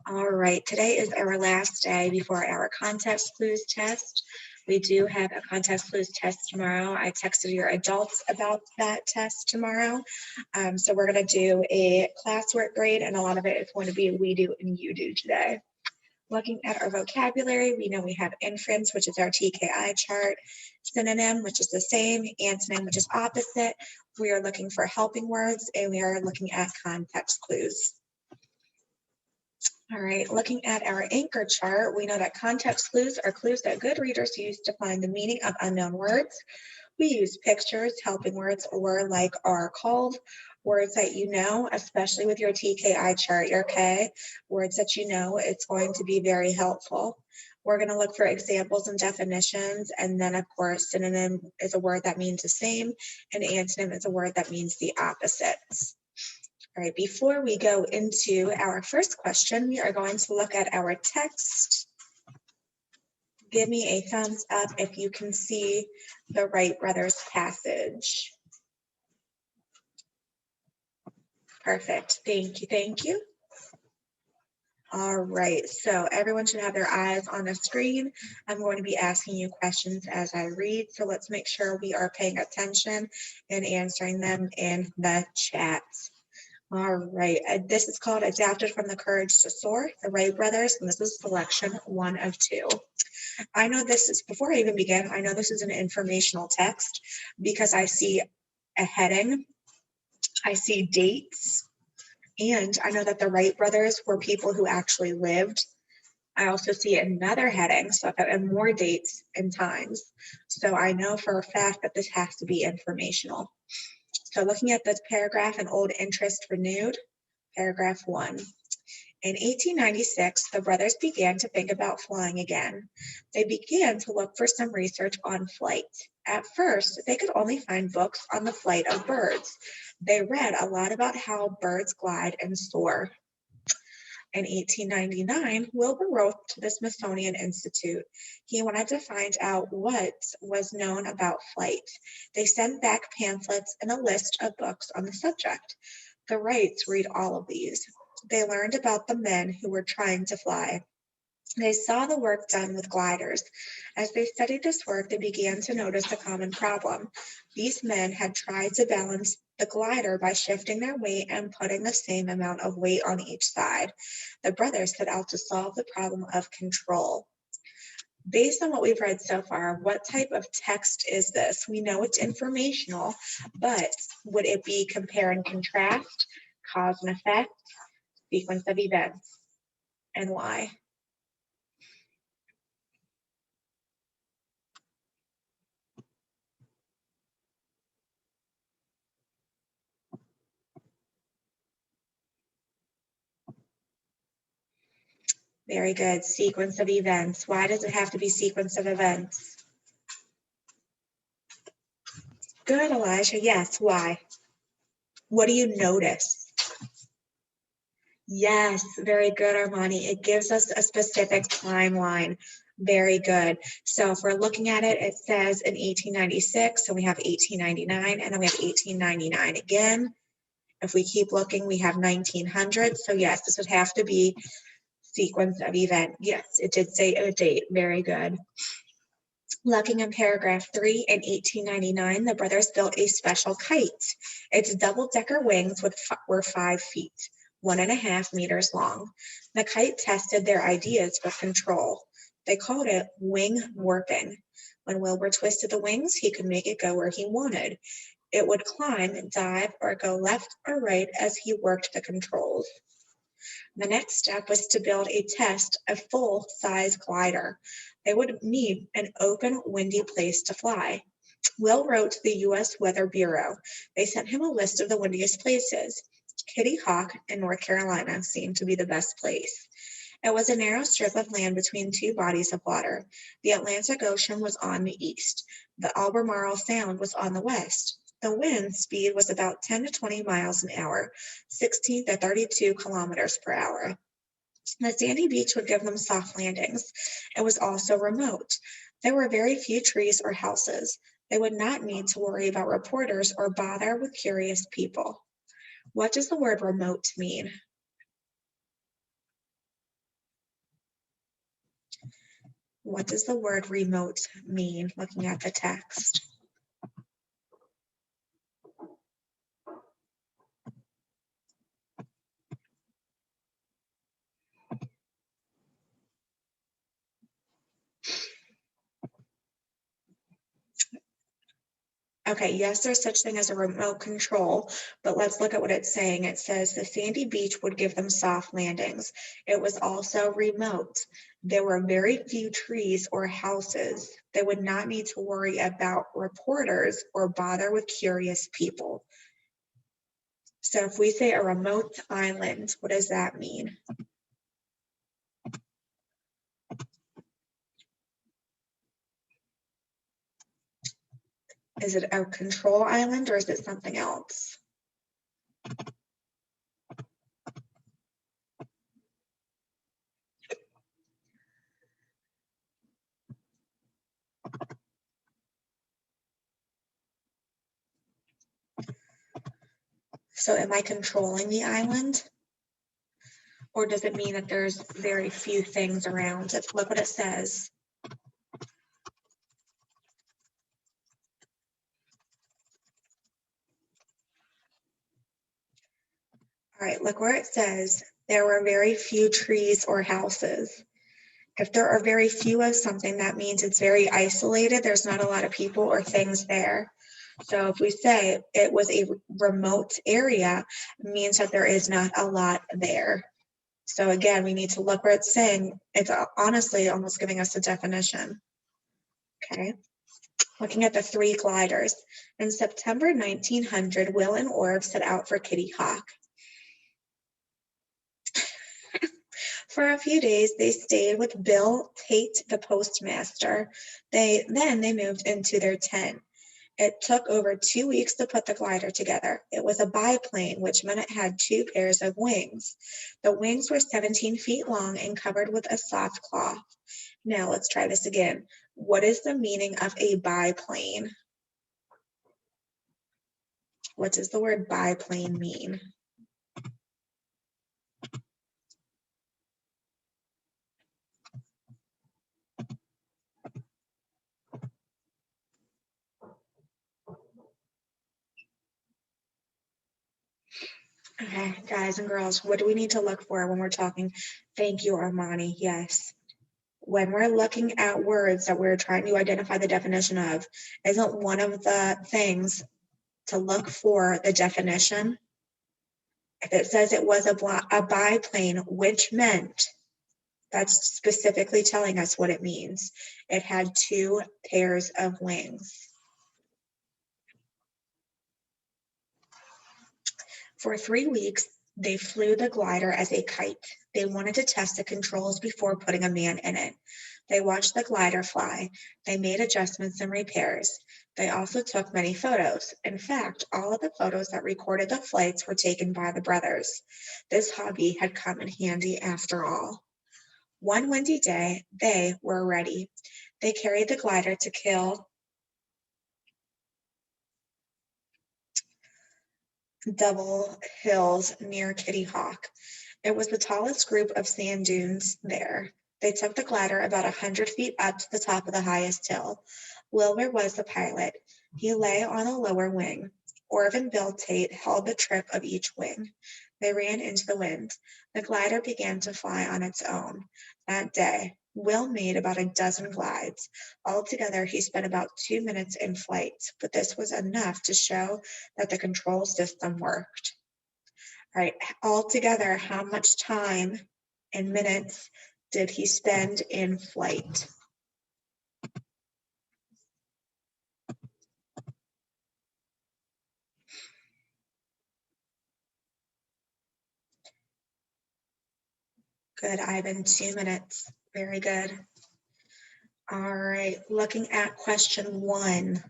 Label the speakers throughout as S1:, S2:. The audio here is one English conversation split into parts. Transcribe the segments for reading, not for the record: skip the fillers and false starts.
S1: All right, today is our last day before our context clues test. We do have a context clues test tomorrow. I texted your adults about that test tomorrow. So we're going to do a classwork grade, and a lot of it is going to be we do and you do today. Looking at our vocabulary, we know we have inference, which is our TKI chart, synonym, which is the same, antonym, which is opposite. We are looking for helping words, and we are looking at context clues. All right, looking at our anchor chart, we know that context clues are clues that good readers use to find the meaning of unknown words. We use pictures, helping words, or like are called, words that you know, especially with your TKI chart, your K, words that you know, it's going to be very helpful. We're going to look for examples and definitions, and then of course, synonym is a word that means the same, and antonym is a word that means the opposites. All right, before we go into our first question, we are going to look at our text. Give me a thumbs up if you can see the Wright Brothers passage. Perfect, thank you, thank you. All right, so everyone should have their eyes on the screen. I'm going to be asking you questions as I read, so let's make sure we are paying attention and answering them in the chat. All right, this is called Adapted from The Courage to Soar, the Wright Brothers, and this is selection 1 of 2. I know this is, before I even begin, I know this is an informational text because I see a heading, I see dates, and I know that the Wright Brothers were people who actually lived. I also see another heading, so I've got more dates and times. So I know for a fact that this has to be informational. So looking at this paragraph, an old interest renewed, paragraph 1. In 1896, the brothers began to think about flying again. They began to look for some research on flight. At first, they could only find books on the flight of birds. They read a lot about how birds glide and soar. In 1899, Wilbur wrote to the Smithsonian Institute. He wanted to find out what was known about flight. They sent back pamphlets and a list of books on the subject. The Wrights read all of these. They learned about the men who were trying to fly. They saw the work done with gliders. As they studied this work, they began to notice a common problem. These men had tried to balance the glider by shifting their weight and putting the same amount of weight on each side. The brothers set out to solve the problem of control. Based on what we've read so far, what type of text is this? We know it's informational, but would it be compare and contrast, cause and effect, sequence of events, and why? Very good. Sequence of events. Why does it have to be sequence of events? Good, Elijah. Yes. Why? What do you notice? Yes. Very good, Armani. It gives us a specific timeline. Very good. So if we're looking at it, it says in 1896, so we have 1899, and then we have 1899 again. If we keep looking, we have 1900. So yes, this would have to be sequence of event. Yes, it did say a date. Very good. Looking in paragraph 3, in 1899, the brothers built a special kite. Its double-decker wings were 5 feet, 1.5 meters long. The kite tested their ideas with control. They called it wing warping. When Wilbur twisted the wings, he could make it go where he wanted. It would climb, dive, or go left or right as he worked the controls. The next step was to build a full-size glider. They would need an open, windy place to fly. Will wrote to the U.S. Weather Bureau. They sent him a list of the windiest places. Kitty Hawk in North Carolina seemed to be the best place. It was a narrow strip of land between two bodies of water. The Atlantic Ocean was on the east. The Albemarle Sound was on the west. The wind speed was about 10 to 20 miles an hour, 16 to 32 kilometers per hour. The sandy beach would give them soft landings. It was also remote. There were very few trees or houses. They would not need to worry about reporters or bother with curious people. What does the word remote mean? What does the word remote mean, looking at the text? Okay, yes, there's such thing as a remote control, but let's look at what it's saying. It says the sandy beach would give them soft landings. It was also remote. There were very few trees or houses. They would not need to worry about reporters or bother with curious people. So if we say a remote island, what does that mean? Is it a control island or is it something else? So am I controlling the island? Or does it mean that there's very few things around it? Look what it says. All right, look where it says there were very few trees or houses. If there are very few of something, that means it's very isolated. There's not a lot of people or things there. So if we say it was a remote area, it means that there is not a lot there. So again, we need to look where it's saying, it's honestly almost giving us a definition. Okay. Looking at the three gliders. In September 1900, Will and Orv set out for Kitty Hawk. For a few days, they stayed with Bill Tate, the postmaster. Then they moved into their tent. It took over 2 weeks to put the glider together. It was a biplane, which meant it had 2 pairs of wings. The wings were 17 feet long and covered with a soft cloth. Now let's try this again. What is the meaning of a biplane? What does the word biplane mean? Okay, guys and girls, what do we need to look for when we're talking? Thank you, Armani. Yes. When we're looking at words that we're trying to identify the definition of, isn't one of the things to look for the definition? If it says it was a biplane, which meant, that's specifically telling us what it means. It had 2 pairs of wings. For 3 weeks, they flew the glider as a kite. They wanted to test the controls before putting a man in it. They watched the glider fly. They made adjustments and repairs. They also took many photos. In fact, all of the photos that recorded the flights were taken by the brothers. This hobby had come in handy after all. One windy day, they were ready. They carried the glider to kill Double Hills near Kitty Hawk. It was the tallest group of sand dunes there. They took the glider about 100 feet up to the top of the highest hill. Wilbur was the pilot. He lay on a lower wing. Orv and Bill Tate held the trip of each wing. They ran into the wind. The glider began to fly on its own. That day, Will made about a dozen glides. Altogether, he spent about 2 minutes in flight, but this was enough to show that the control system worked. All right, altogether, how much time in minutes did he spend in flight? Good, Ivan, 2 minutes. Very good. All right, looking at question 1.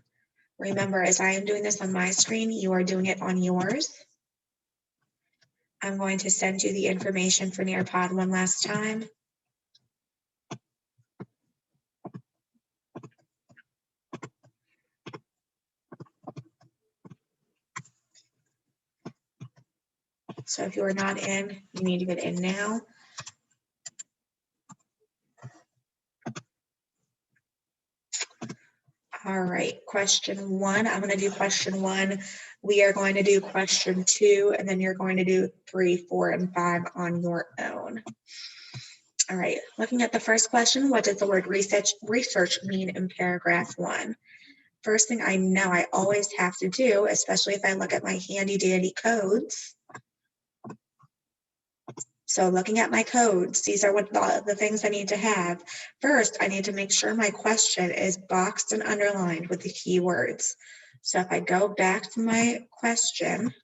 S1: Remember, as I am doing this on my screen, you are doing it on yours. I'm going to send you the information for Nearpod one last time. So if you are not in, you need to get in now. All right, question 1. I'm going to do question 1. We are going to do question 2, and then you're going to do 3, 4, and 5 on your own. All right, looking at the first question, what does the word research mean in paragraph 1? First thing I know I always have to do, especially if I look at my handy dandy codes. So looking at my codes, these are what the things I need to have. First, I need to make sure my question is boxed and underlined with the keywords. So if I go back to my question,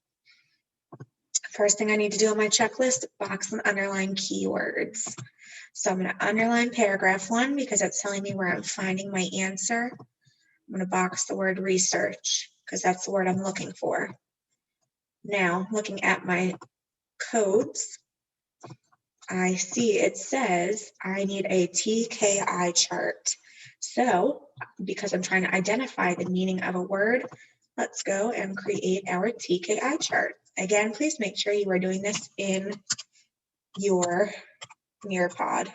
S1: first thing I need to do on my checklist, box and underline keywords. So I'm going to underline paragraph 1 because it's telling me where I'm finding my answer. I'm going to box the word research because that's the word I'm looking for. Now, looking at my codes, I see it says I need a TKI chart. So, because I'm trying to identify the meaning of a word, let's go and create our TKI chart. Again, please make sure you are doing this in your Nearpod.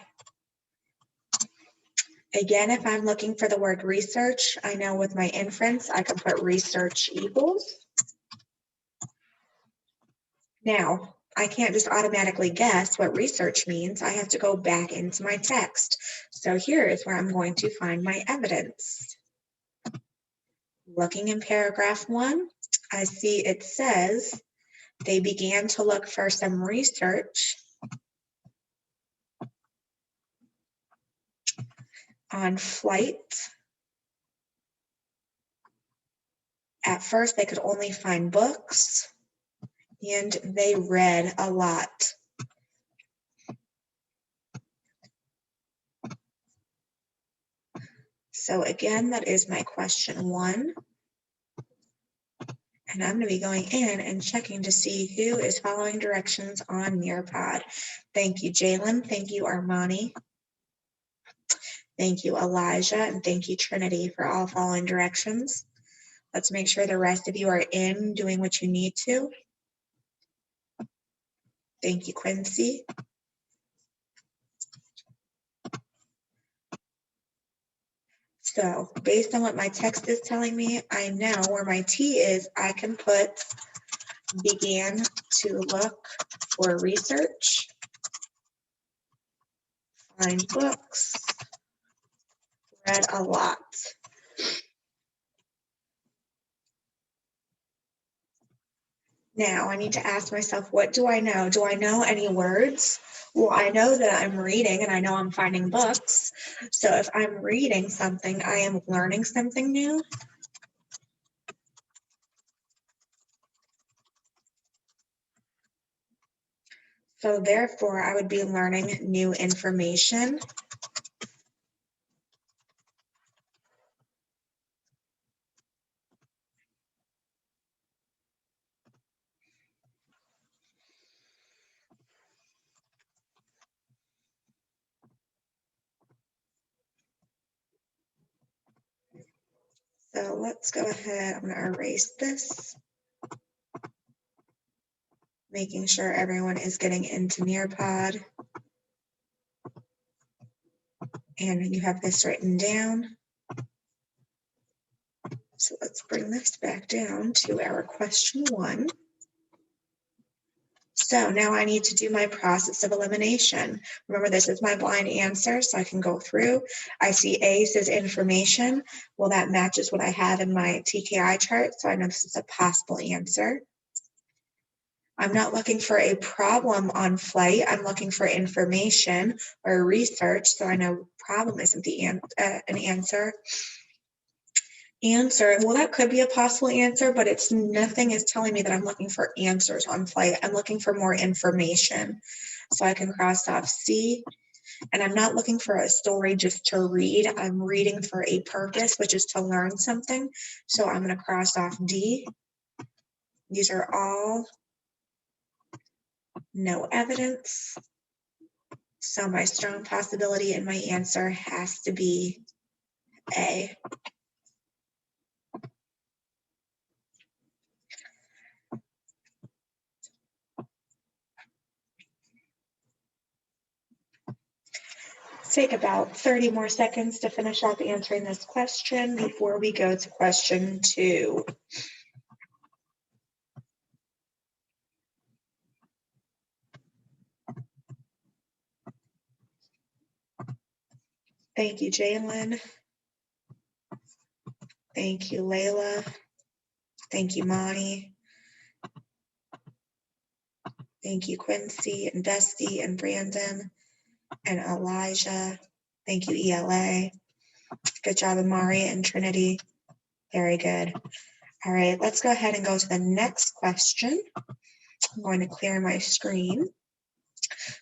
S1: Again, if I'm looking for the word research, I know with my inference, I can put research equals. Now, I can't just automatically guess what research means. I have to go back into my text. So here is where I'm going to find my evidence. Looking in paragraph 1, I see it says they began to look for some research on flight. At first, they could only find books, and they read a lot. So again, that is my question 1. And I'm going to be going in and checking to see who is following directions on Nearpod. Thank you, Jalen. Thank you, Armani. Thank you, Elijah. And thank you, Trinity, for all following directions. Let's make sure the rest of you are in doing what you need to. Thank you, Quincy. So based on what my text is telling me, I know where my T is. I can put began to look for research, find books, read a lot. Now I need to ask myself, what do I know? Do I know any words? Well, I know that I'm reading and I know I'm finding books. So if I'm reading something, I am learning something new. So therefore, I would be learning new information. So let's go ahead, I'm going to erase this. Making sure everyone is getting into Nearpod. And you have this written down. So let's bring this back down to our question 1. So now I need to do my process of elimination. Remember, this is my blind answer, so I can go through. I see A says information. Well, that matches what I have in my TKI chart, so I know this is a possible answer. I'm not looking for a problem on flight. I'm looking for information or research, so I know problem isn't an answer. Answer, well, that could be a possible answer, but it's nothing is telling me that I'm looking for answers on flight. I'm looking for more information. So I can cross off C. And I'm not looking for a story just to read. I'm reading for a purpose, which is to learn something. So I'm going to cross off D. These are all no evidence. So my strong possibility in my answer has to be A. Take about 30 more seconds to finish up answering this question before we go to question 2. Thank you, Jalen. Thank you, Layla. Thank you, Monty. Thank you, Quincy and Dusty and Brandon and Elijah. Thank you, ELA. Good job, Amari and Trinity. Very good. All right, let's go ahead and go to the next question. I'm going to clear my screen.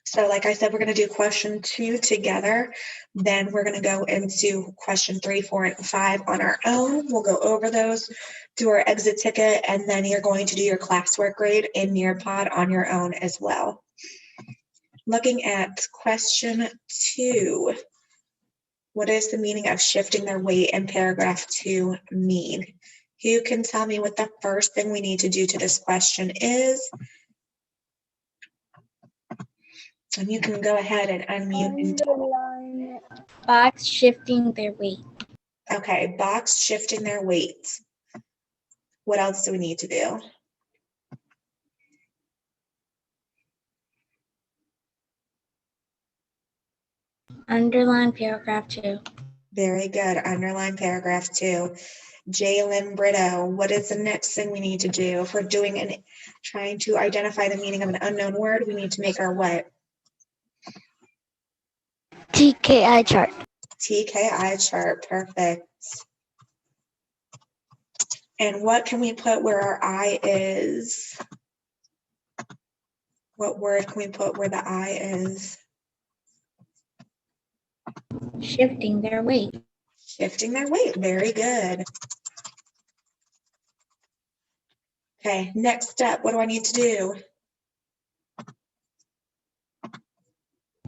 S1: So like I said, we're going to do question 2 together. Then we're going to go into question 3, 4, and 5 on our own. We'll go over those, do our exit ticket, and then you're going to do your classwork grade in Nearpod on your own as well. Looking at question 2, what is the meaning of shifting their weight in paragraph 2 mean? Who can tell me what the first thing we need to do to this question is? And you can go ahead and unmute.
S2: Underline box shifting their weight.
S1: Okay, box shifting their weight. What else do we need to do?
S2: Underline paragraph 2.
S1: Very good. Underline paragraph 2. Jalen Brito, what is the next thing we need to do? If we're trying to identify the meaning of an unknown word, we need to make our what?
S2: TKI chart.
S1: TKI chart. Perfect. And what can we put where our I is? What word can we put where the I is?
S2: Shifting their weight.
S1: Shifting their weight. Very good. Okay, next step. What do I need to do?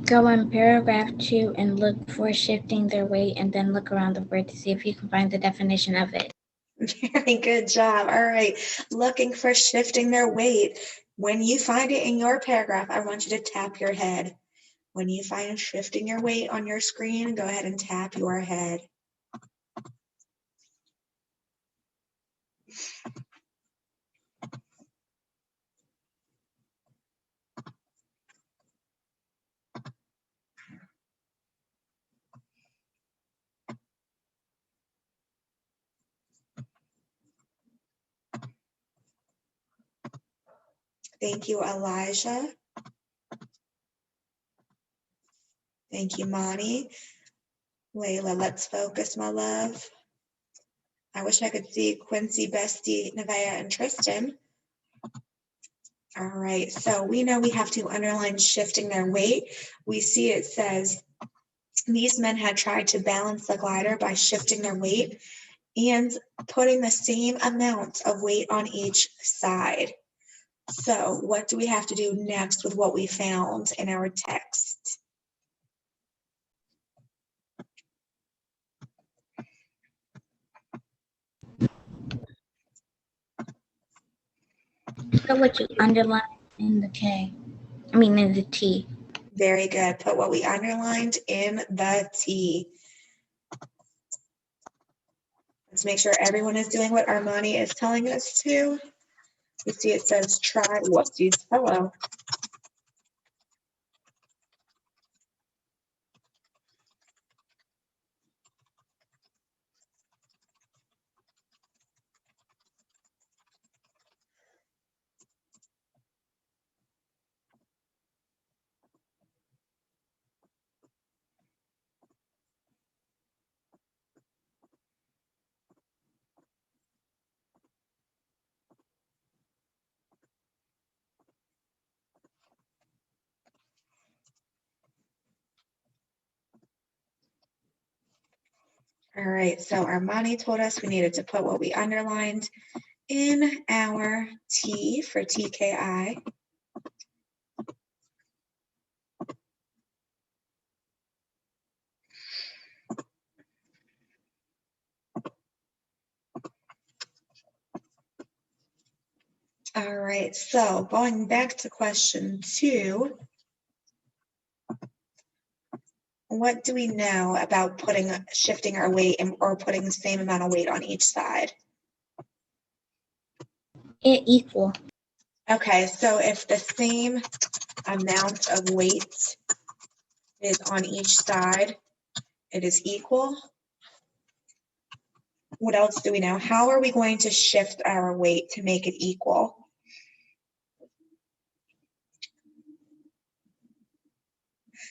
S2: Go in paragraph 2 and look for shifting their weight, and then look around the word to see if you can find the definition of it.
S1: Very good job. All right. Looking for shifting their weight. When you find it in your paragraph, I want you to tap your head. When you find shifting your weight on your screen, go ahead and tap your head. Thank you, Elijah. Thank you, Monty. Layla, let's focus, my love. I wish I could see Quincy, Bestie, Nevaeh, and Tristan. All right, so we know we have to underline shifting their weight. We see it says, these men had tried to balance the glider by shifting their weight and putting the same amount of weight on each side. So what do we have to do next with what we found in our text?
S2: Put what you underline in the in the T.
S1: Very good. Put what we underlined in the T. Let's make sure everyone is doing what Armani is telling us to. You see it says try, whoopsies, hello. All right, so Armani told us we needed to put what we underlined in our T for TKI. All right, so going back to question 2, What do we know about shifting our weight or putting the same amount of weight on each side?
S2: It equal.
S1: Okay, so if the same amount of weight is on each side, it is equal. What else do we know? How are we going to shift our weight to make it equal?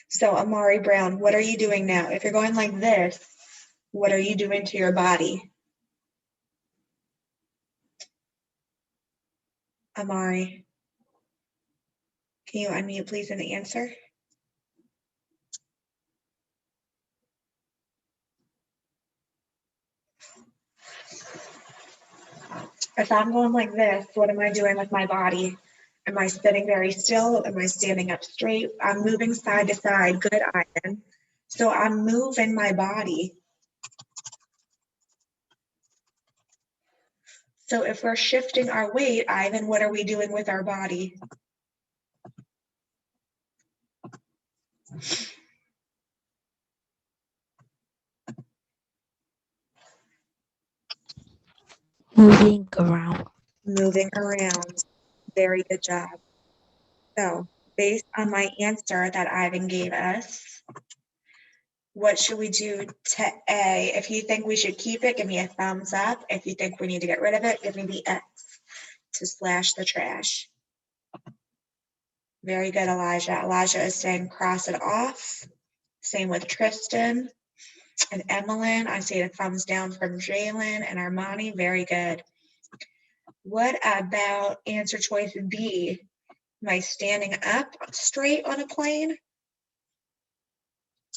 S1: So Amari Brown, what are you doing now? If you're going like this, what are you doing to your body? Amari, can you unmute please and answer? If I'm going like this, what am I doing with my body? Am I sitting very still? Am I standing up straight? I'm moving side to side. Good, Ivan. So I'm moving my body. So if we're shifting our weight, Ivan, what are we doing with our body?
S2: Moving around.
S1: Moving around. Very good job. So based on my answer that Ivan gave us, what should we do to A? If you think we should keep it, give me a thumbs up. If you think we need to get rid of it, give me the X to slash the trash. Very good, Elijah. Elijah is saying cross it off. Same with Tristan and Emmeline. I see a thumbs down from Jalen and Armani. Very good. What about answer choice B? Am I standing up straight on a plane?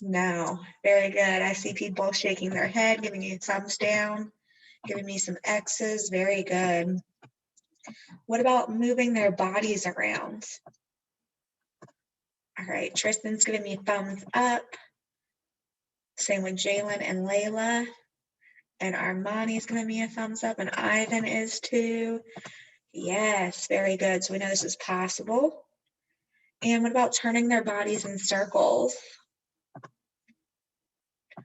S1: No. Very good. I see people shaking their head, giving you thumbs down, giving me some X's. Very good. What about moving their bodies around? All right, Tristan's giving me thumbs up. Same with Jalen and Layla. And Armani's giving me a thumbs up, and Ivan is too. Yes, very good. So we know this is possible. And what about turning their bodies in circles?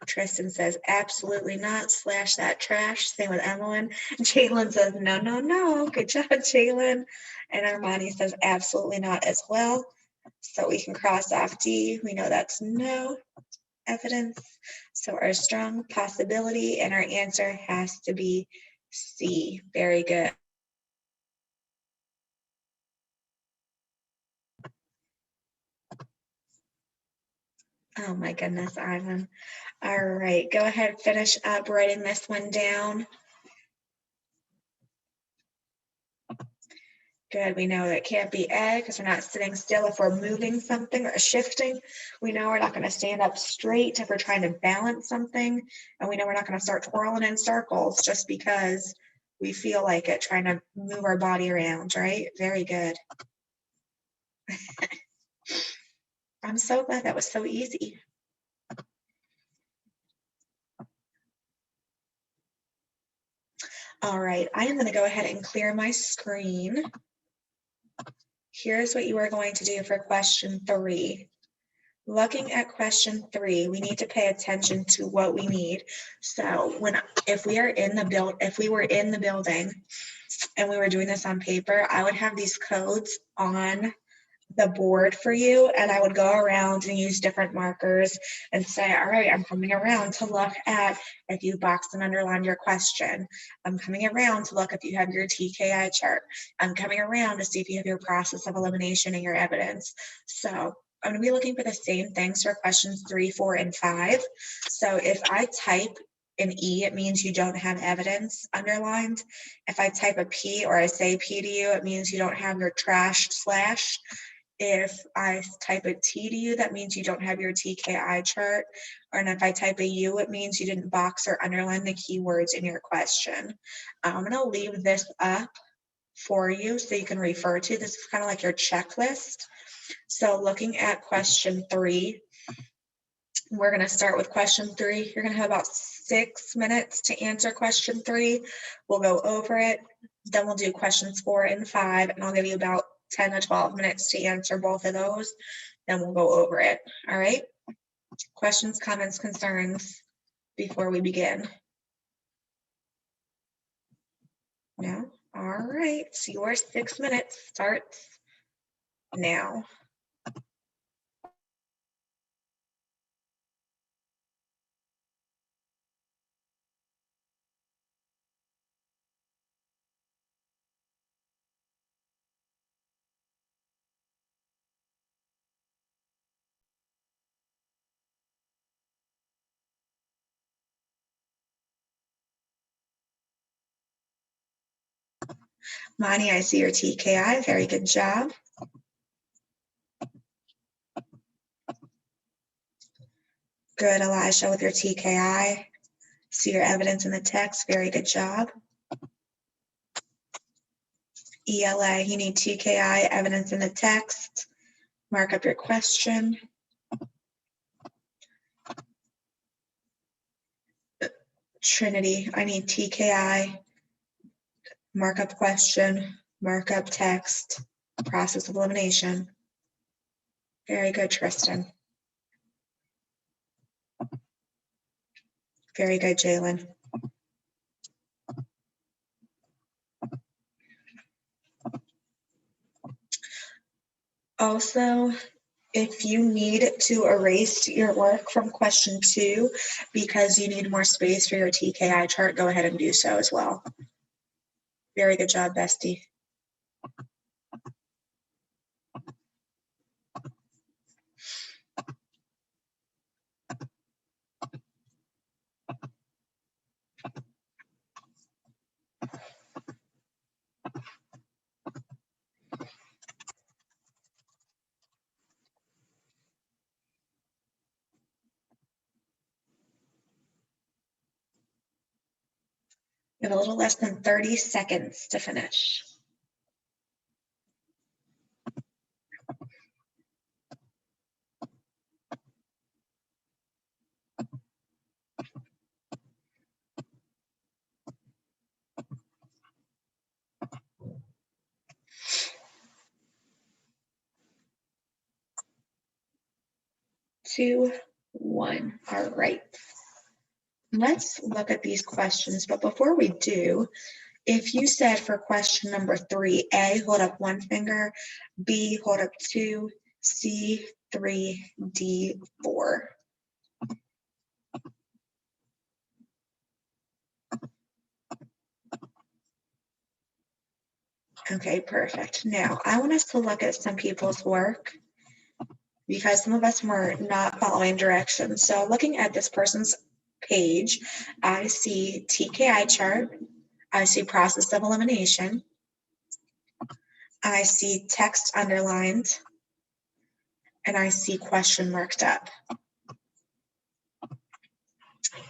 S1: Tristan says, absolutely not. Slash that trash. Same with Emmeline. Jalen says, no, no, no. Good job, Jalen. And Armani says, absolutely not as well. So we can cross off D. We know that's no evidence. So our strong possibility and our answer has to be C. Very good. Oh my goodness, Ivan. All right, go ahead, finish up writing this one down. Good, we know that can't be A because we're not sitting still. If we're moving something or shifting, we know we're not going to stand up straight if we're trying to balance something. And we know we're not going to start twirling in circles just because we feel like it, trying to move our body around, right? Very good. I'm so glad that was so easy. All right, I am going to go ahead and clear my screen. Here's what you are going to do for question 3. Looking at question 3, we need to pay attention to what we need. So if we were in the building and we were doing this on paper, I would have these codes on the board for you, and I would go around and use different markers and say, all right, I'm coming around to look at if you boxed and underlined your question. I'm coming around to look if you have your TKI chart. I'm coming around to see if you have your process of elimination and your evidence. So I'm going to be looking for the same things for questions 3, 4, and 5. So if I type an E, it means you don't have evidence underlined. If I type a P or I say P to you, it means you don't have your trash slash. If I type a T to you, that means you don't have your TKI chart. And if I type a U, it means you didn't box or underline the keywords in your question. I'm going to leave this up for you so you can refer to. This is kind of like your checklist. So looking at question 3, we're going to start with question 3. You're going to have about 6 minutes to answer question 3. We'll go over it. Then we'll do questions 4 and 5, and I'll give you about 10 to 12 minutes to answer both of those. Then we'll go over it. All right. Questions, comments, concerns before we begin? No? All right, so your 6 minutes starts now. Monty, I see your TKI. Very good job. Good, Elijah, with your TKI. See your evidence in the text. Very good job. ELA, you need TKI, evidence in the text. Mark up your question. Trinity, I need TKI, mark up question, mark up text, process of elimination. Very good, Tristan. Very good, Jalen. Also, if you need to erase your work from question 2 because you need more space for your TKI chart, go ahead and do so as well. Very good job, Bestie. You have a little less than 30 seconds to finish. Two, one. All right. Let's look at these questions, but before we do, if you said for question number 3, A, hold up 1 finger, B, hold up 2, C, 3, D, 4. Okay, perfect. Now, I want us to look at some people's work because some of us were not following directions. So looking at this person's page, I see TKI chart, I see process of elimination, I see text underlined, and I see question marked up.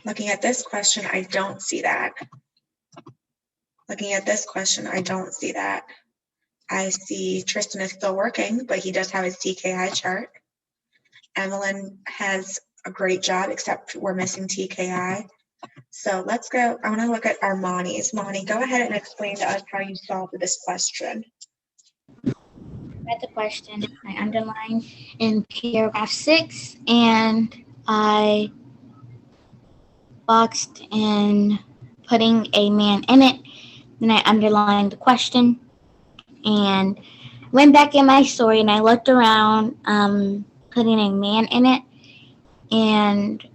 S1: Looking at this question, I don't see that. Looking at this question, I don't see that. I see Tristan is still working, but he does have his TKI chart. Evelyn has a great job, except we're missing TKI. So let's go. I want to look at our Monties. Monty, go ahead and explain to us how you solved this question.
S2: Read the question, I underlined in paragraph 6, and I boxed in putting a man in it. Then I underlined the question and went back in my story and I looked around, putting a man in it, and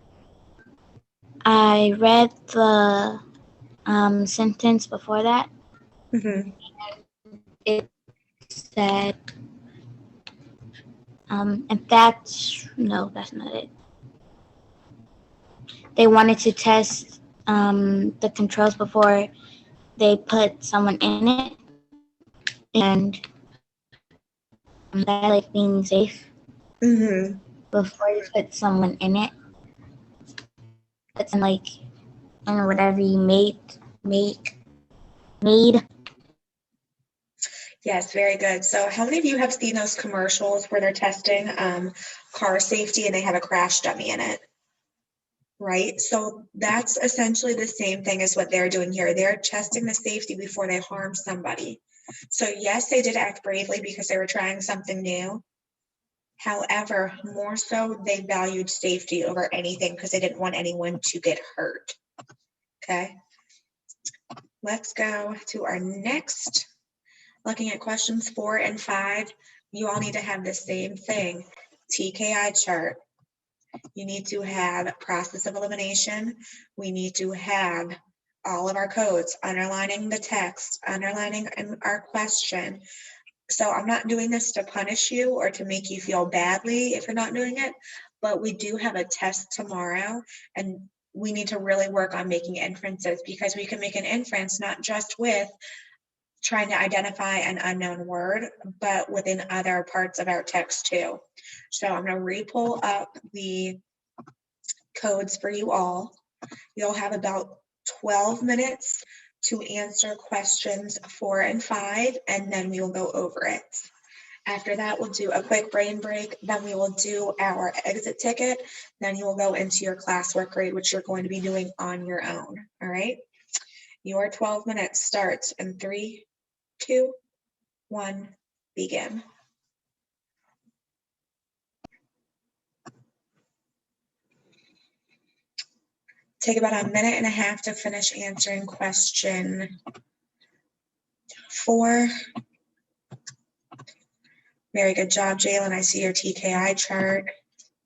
S2: I read the sentence before that.
S1: Mm-hmm.
S2: It said, and that's not it. They wanted to test the controls before they put someone in it, and that like being safe before you put someone in it. It's like whatever you made.
S1: Yes, very good. So how many of you have seen those commercials where they're testing car safety and they have a crash dummy in it? Right? So that's essentially the same thing as what they're doing here. They're testing the safety before they harm somebody. So yes, they did act bravely because they were trying something new. However, more so, they valued safety over anything because they didn't want anyone to get hurt. Okay. Let's go to our next. Looking at questions 4 and 5, you all need to have the same thing. TKI chart. You need to have process of elimination. We need to have all of our codes, underlining the text, underlining our question. So I'm not doing this to punish you or to make you feel badly if you're not doing it, but we do have a test tomorrow, and we need to really work on making inferences, because we can make an inference not just with trying to identify an unknown word, but within other parts of our text too. So I'm going to re-pull up the codes for you all. You'll have about 12 minutes to answer questions 4 and 5, and then we will go over it. After that, we'll do a quick brain break. Then we will do our exit ticket. Then you will go into your classwork grade, which you're going to be doing on your own. All right. Your 12 minutes starts in 3, 2, 1, begin. Take about a minute and a half to finish answering question 4. Very good job, Jalen. I see your TKI chart.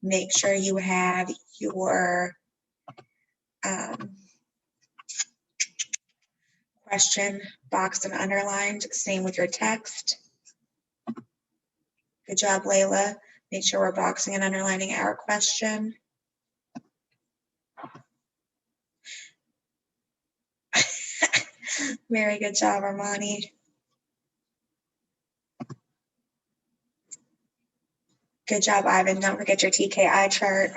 S1: Make sure you have your question boxed and underlined. Same with your text. Good job, Layla. Make sure we're boxing and underlining our question. Very good job, Armani. Good job, Ivan. Don't forget your TKI chart.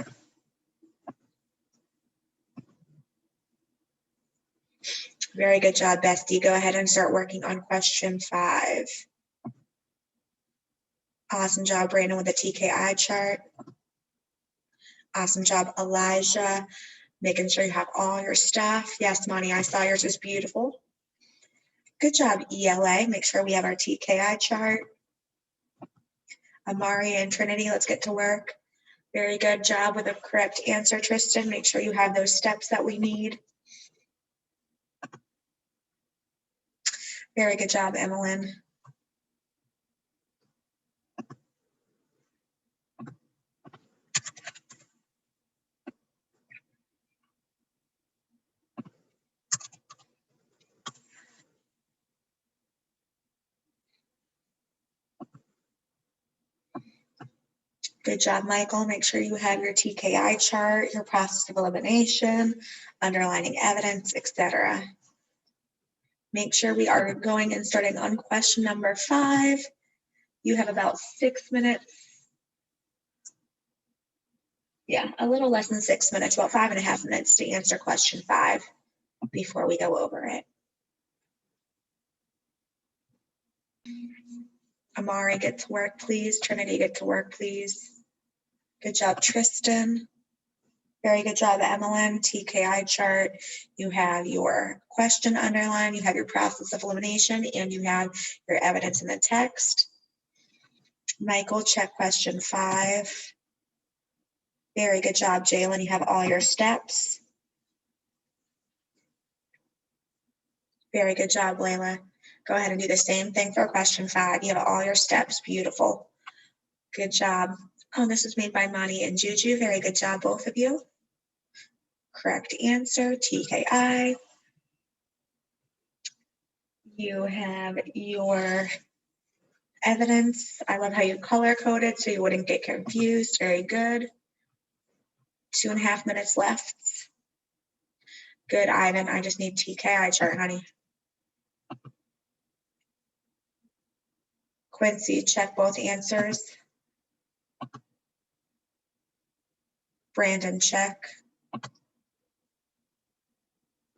S1: Very good job, Bestie. Go ahead and start working on question 5. Awesome job, Brandon, with the TKI chart. Awesome job, Elijah. Making sure you have all your stuff. Yes, Monty, I saw yours is beautiful. Good job, ELA. Make sure we have our TKI chart. Amari and Trinity, let's get to work. Very good job with the correct answer, Tristan. Make sure you have those steps that we need. Very good job, Emmeline. Good job, Michael. Make sure you have your TKI chart, your process of elimination, underlining evidence, etc. Make sure we are going and starting on question number 5. You have about 6 minutes. Yeah, a little less than 6 minutes, about 5.5 minutes to answer question 5 before we go over it. Amari, get to work, please. Trinity, get to work, please. Good job, Tristan. Very good job, Emmeline. TKI chart. You have your question underlined, you have your process of elimination, and you have your evidence in the text. Michael, check question 5. Very good job, Jalen. You have all your steps. Very good job, Layla. Go ahead and do the same thing for question 5. You have all your steps. Beautiful. Good job. Oh, this was made by Monty and Juju. Very good job, both of you. Correct answer, TKI. You have your evidence. I love how you color coded so you wouldn't get confused. Very good. 2.5 minutes left. Good, Ivan. I just need TKI chart, honey. Quincy, check both answers. Brandon, check.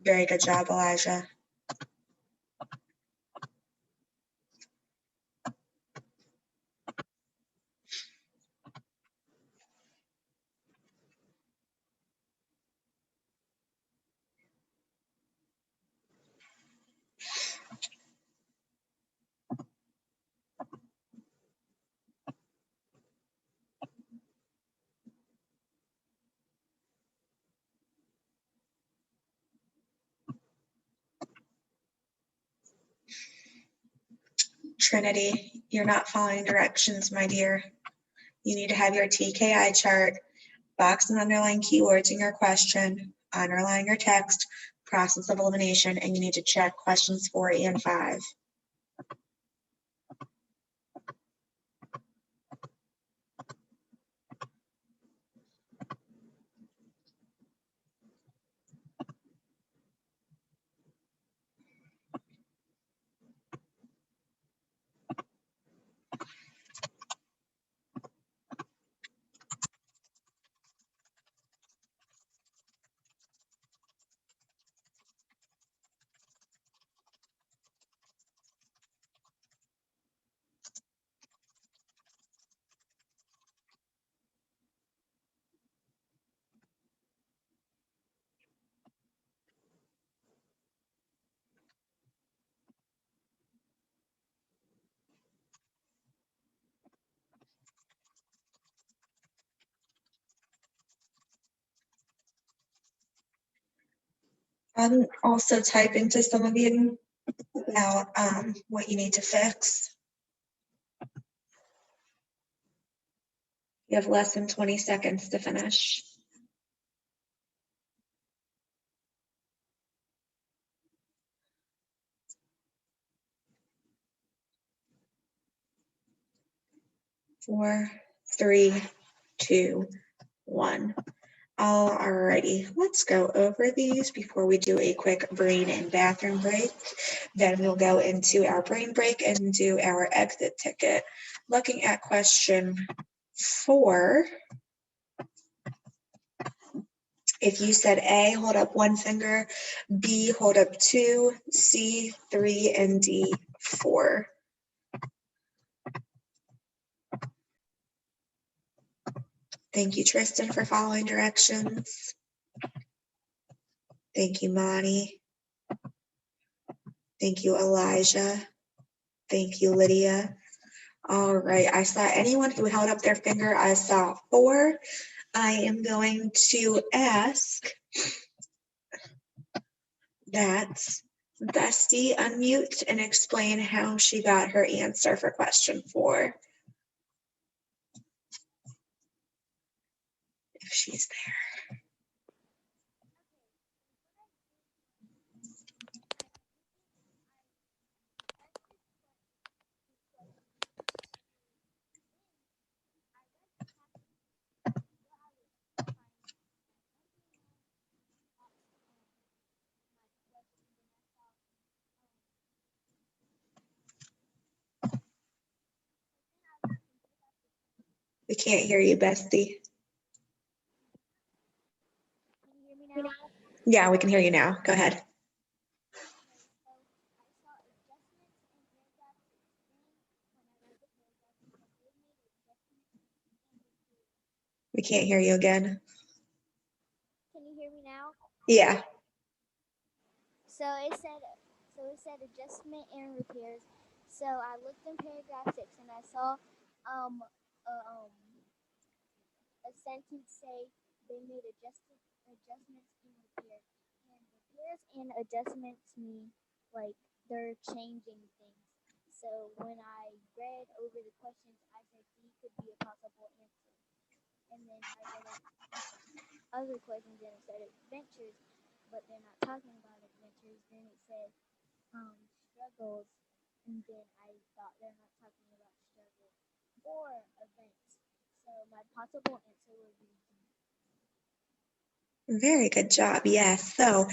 S1: Very good job, Elijah. Trinity, you're not following directions, my dear. You need to have your TKI chart, box and underline keywords in your question, underline your text, process of elimination, and you need to check questions 4 and 5. Also type into some of you about what you need to fix. You have less than 20 seconds to finish. Four, three, two, one. Alrighty, let's go over these before we do a quick brain and bathroom break. Then we'll go into our brain break and do our exit ticket. Looking at question 4, if you said A, hold up 1 finger, B, hold up 2, C, 3, and D, 4. Thank you, Tristan, for following directions. Thank you, Monty. Thank you, Elijah. Thank you, Lydia. All right, I saw anyone who held up their finger. I saw 4. I am going to ask that Bestie unmute and explain how she got her answer for question 4. If she's there. We can't hear you, Bestie.
S3: Can you hear me now?
S1: Yeah, we can hear you now. Go ahead. We can't hear you again.
S3: Can you hear me now?
S1: Yeah.
S3: So it said adjustment and repairs. So I looked in paragraph 6 and I saw a sentence say they made adjustments and repairs. And repairs and adjustments mean like they're changing things. So when I read over the questions, I said D could be a possible answer. And then I read other questions and it said adventures, but they're not talking about adventures. Then it said struggles, and then I thought they're not talking about struggles or events. So my possible answer would be D.
S1: Very good job. Yes. So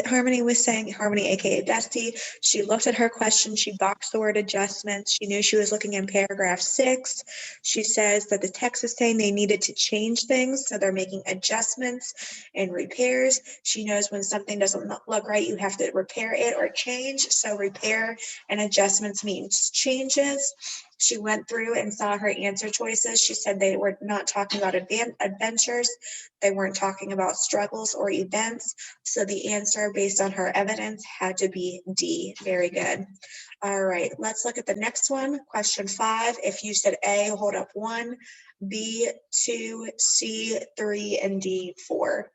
S1: Harmony was saying, Harmony, aka Bestie, she looked at her question, she boxed the word adjustments. She knew she was looking in paragraph 6. She says that the text is saying they needed to change things, so they're making adjustments and repairs. She knows when something doesn't look right, you have to repair it or change. So repair and adjustments means changes. She went through and saw her answer choices. She said they were not talking about adventures. They weren't talking about struggles or events. So the answer based on her evidence had to be D. Very good. All right, let's look at the next one. Question 5. If you said A, hold up 1, B, 2, C, 3, and D, 4.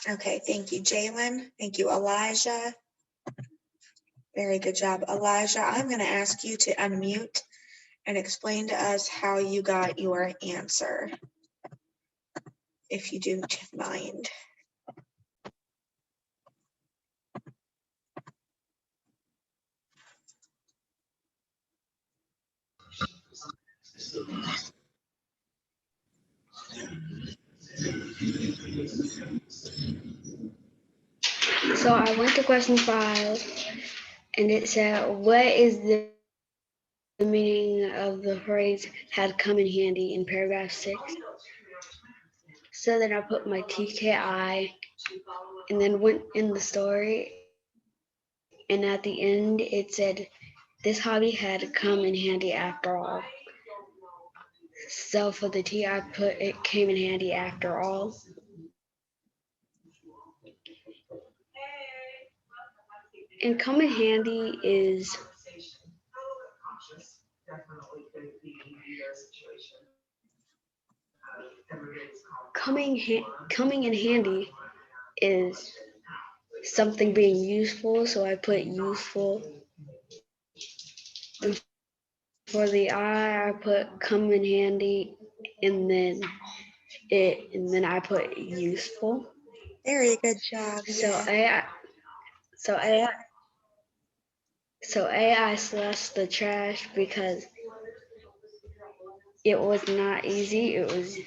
S1: Okay, thank you, Jalen. Thank you, Elijah. Very good job, Elijah. I'm going to ask you to unmute and explain to us how you got your answer, if you do mind.
S4: So I went to question 5, and it said, what is the meaning of the phrase had come in handy in paragraph 6? So then I put my TKI and then went in the story, and at the end it said, this hobby had come in handy after all. So for the T, I put it came in handy after all. And come in handy is coming in handy is something being useful, so I put useful. And for the I put come in handy, and then I put useful.
S1: Very good job.
S4: So
S1: Yeah.
S4: AI slashed the trash because it was not easy. It was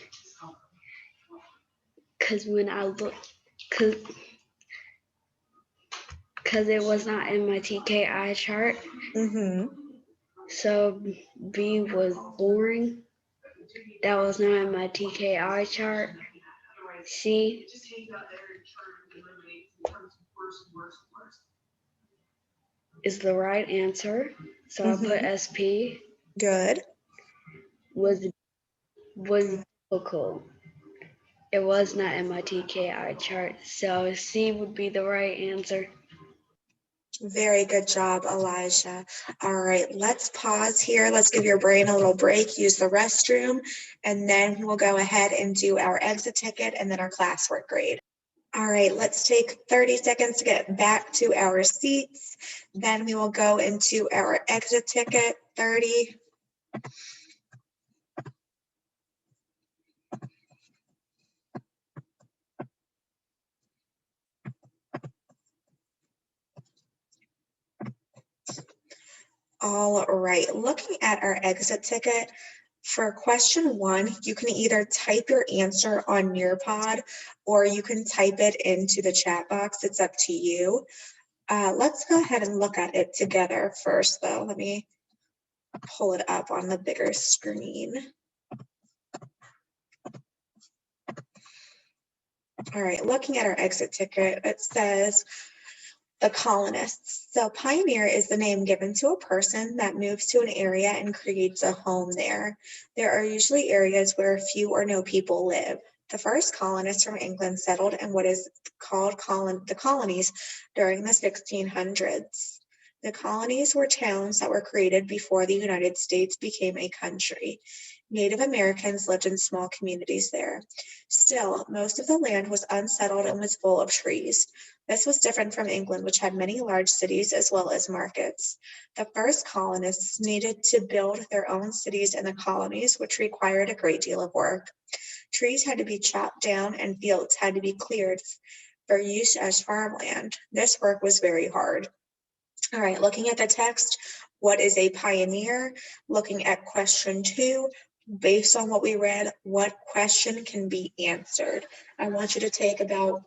S4: because when I looked, because it was not in my TKI chart.
S1: Mm-hmm.
S4: So B was boring. That was not in my TKI chart. C is the right answer. So I put SP.
S1: Good.
S4: Was difficult. It was not in my TKI chart. So C would be the right answer.
S1: Very good job, Elijah. All right, let's pause here. Let's give your brain a little break, use the restroom, and then we'll go ahead and do our exit ticket and then our classwork grade. All right, let's take 30 seconds to get back to our seats. Then we will go into our exit ticket, 30. All right, looking at our exit ticket, for question 1, you can either type your answer on Nearpod or you can type it into the chat box. It's up to you. Let's go ahead and look at it together first, though. Let me pull it up on the bigger screen. All right, looking at our exit ticket, it says the colonists. So pioneer is the name given to a person that moves to an area and creates a home there. There are usually areas where few or no people live. The first colonists from England settled in what is called the colonies during the 1600s. The colonies were towns that were created before the United States became a country. Native Americans lived in small communities there. Still, most of the land was unsettled and was full of trees. This was different from England, which had many large cities as well as markets. The first colonists needed to build their own cities in the colonies, which required a great deal of work. Trees had to be chopped down and fields had to be cleared for use as farmland. This work was very hard. All right, looking at the text, what is a pioneer? Looking at question 2, based on what we read, what question can be answered? I want you to take about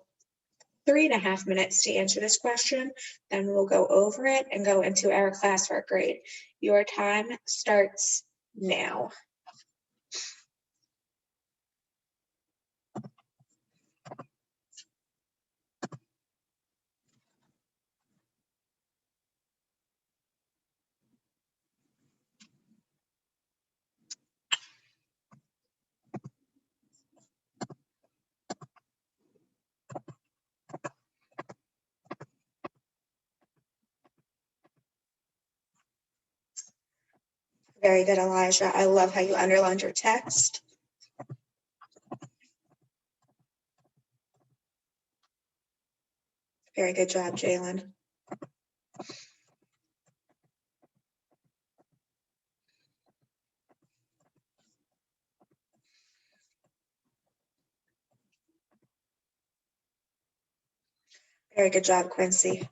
S1: 3.5 minutes to answer this question. Then we'll go over it and go into our classwork grade. Your time starts now. Very good, Elijah. I love how you underlined your text. Very good job, Jalen. Very good job, Quincy.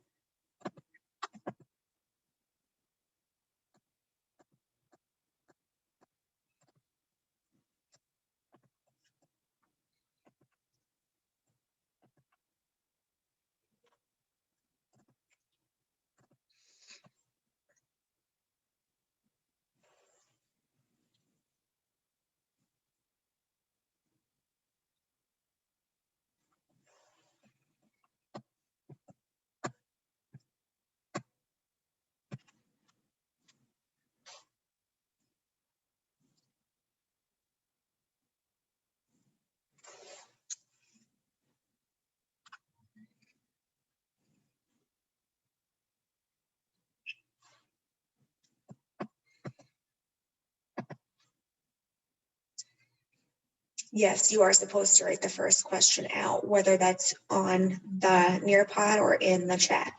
S1: Yes, you are supposed to write the first question out, whether that's on the Nearpod or in the chat.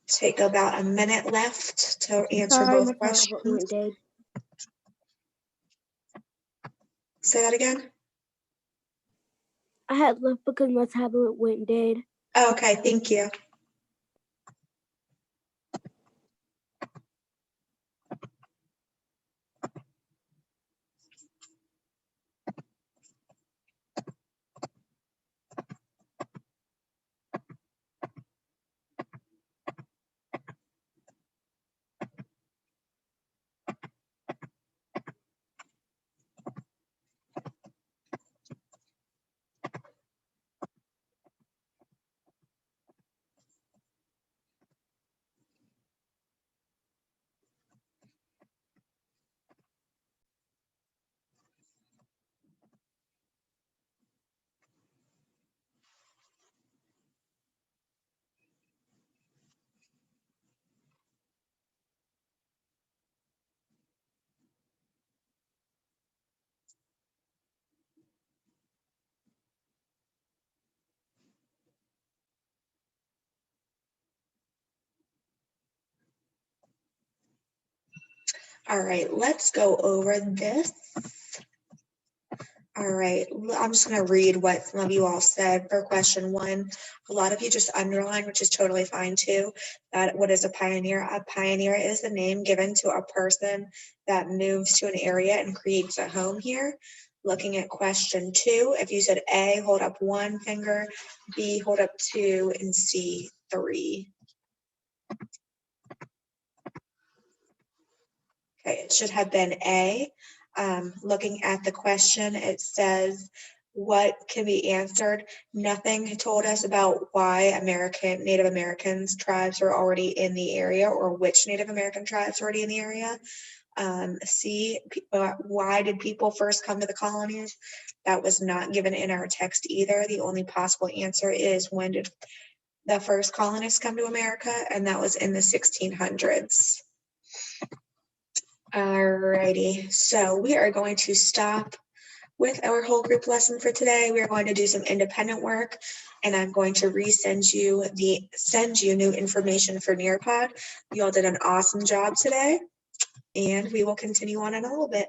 S1: Take about a minute left to answer
S5: Sorry, my
S1: both questions.
S5: tablet went dead.
S1: Say that again.
S5: I had left because my tablet went dead.
S1: Okay, thank you. All right, let's go over this. All right, I'm just going to read what some of you all said for question 1. A lot of you just underlined, which is totally fine too. That what is a pioneer? A pioneer is the name given to a person that moves to an area and creates a home here. Looking at question 2, if you said A, hold up 1 finger, B, hold up 2, and C, 3. Okay, it should have been A. Looking at the question, it says, what can be answered? Nothing told us about why Native Americans tribes are already in the area or which Native American tribes are already in the area. C, why did people first come to the colonies? That was not given in our text either. The only possible answer is when did the first colonists come to America? And that was in the 1600s. Alrighty, so we are going to stop with our whole group lesson for today. We are going to do some independent work, and I'm going to send you new information for Nearpod. You all did an awesome job today, and we will continue on in a little bit.